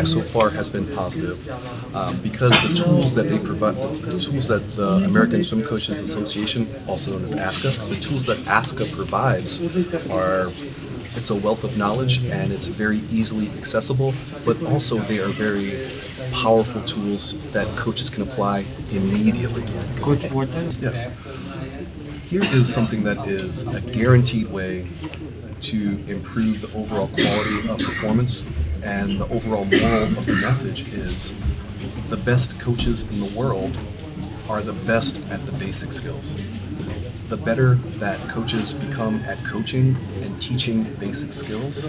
So far has been positive because the tools that they provide, the tools that the American Swim Coaches Association, also known as ASCA, the tools that ASCA provides are, it's a wealth of knowledge and it's very easily accessible, but also they are very powerful tools that coaches can apply immediately. Coach, what is? Yes. Here is something that is a guaranteed way to improve the overall quality of performance, and the overall moral of the message is the best coaches in the world are the best at the basic skills. The better that coaches become at coaching and teaching basic skills,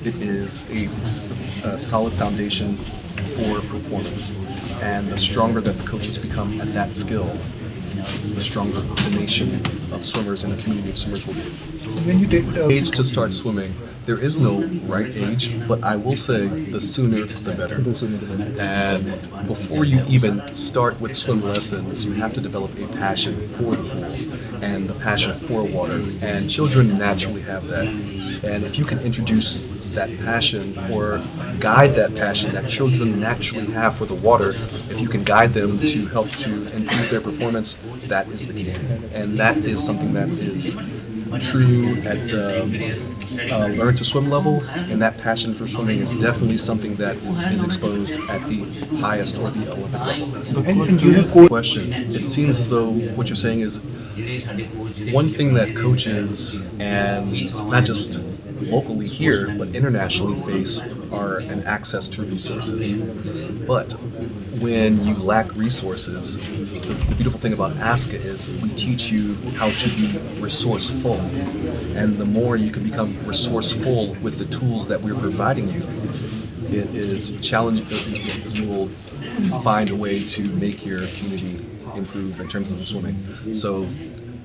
it is a solid foundation for performance. And the stronger that the coaches become at that skill, the stronger the nation of swimmers and the community of swimmers will be. When you take Age to start swimming, there is no right age, but I will say the sooner the better. And before you even start with swim lessons, you have to develop a passion for the pool and the passion for water. And children naturally have that. And if you can introduce that passion or guide that passion that children naturally have for the water, if you can guide them to help to improve their performance, that is the key. And that is something that is true at the learn to swim level, and that passion for swimming is definitely something that is exposed at the highest or the Olympic level. and you have Question. It seems as though what you're saying is one thing that coaches, and not just locally here, but internationally face are an access to resources. But when you lack resources, the beautiful thing about ASCA is we teach you how to be resourceful. And the more you can become resourceful with the tools that we're providing you, it is challenging. You will find a way to make your community improve in terms of swimming. So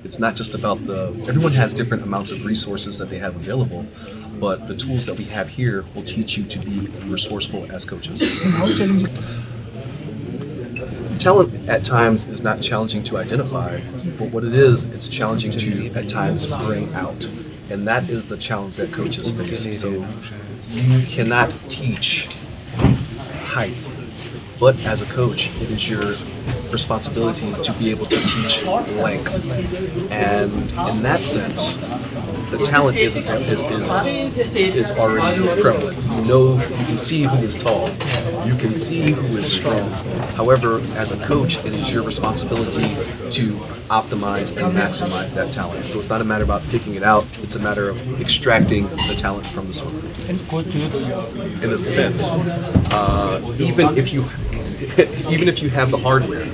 it's not just about everyone has different amounts of resources that they have available, but the tools that we have here will teach you to be resourceful as coaches. how challenging. Talent at times is not challenging to identify, but what it is, it's challenging to at times bring out. And that is the challenge that coaches face. So you cannot teach height, but as a coach, it is your responsibility to be able to teach length. And in that sense, the talent is already prevalent. You can see who is tall. You can see who is strong. However, as a coach, it is your responsibility to optimize and maximize that talent. So it's not a matter about picking it out. It's a matter of extracting the talent from the swimmer. And coach, In a sense, even if you have the hardware,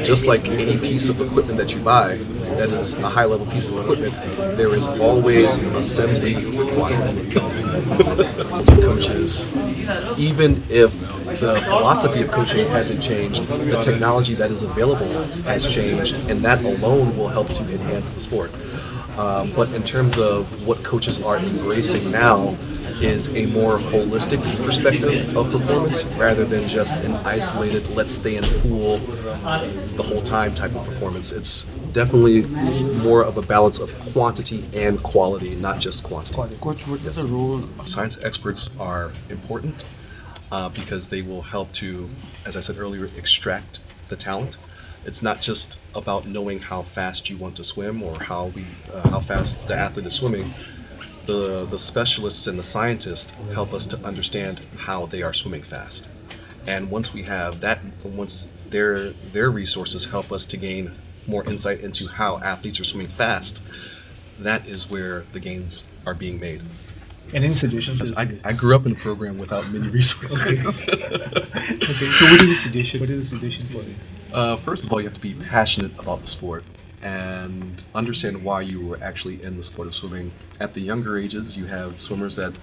just like any piece of equipment that you buy that is a high-level piece of equipment, there is always assembly required. To coaches, even if the philosophy of coaching hasn't changed, the technology that is available has changed, and that alone will help to enhance the sport. But in terms of what coaches are embracing now, is a more holistic perspective of performance rather than just an isolated, let's stay in the pool the whole time type of performance. It's definitely more of a balance of quantity and quality, not just quantity. Coach, what is the role? Science experts are important because they will help to, as I said earlier, extract the talent. It's not just about knowing how fast you want to swim or how fast the athlete is swimming. The specialists and the scientists help us to understand how they are swimming fast. And once we have that, once their resources help us to gain more insight into how athletes are swimming fast, that is where the gains are being made. And any suggestions? I grew up in a program without many resources. Okay. So what is the suggestion? What is the suggestion for it? First of all, you have to be passionate about the sport and understand why you were actually in the sport of swimming. At the younger ages, you have swimmers that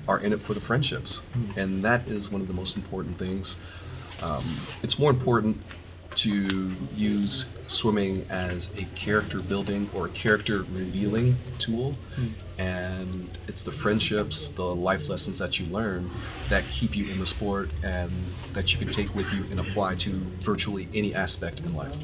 are in it for the friendships, and that is one of the most important things. It's more important to use swimming as a character building or a character revealing tool, and it's the friendships, the life lessons that you learn that keep you in the sport and that you can take with you and apply to virtually any aspect in life.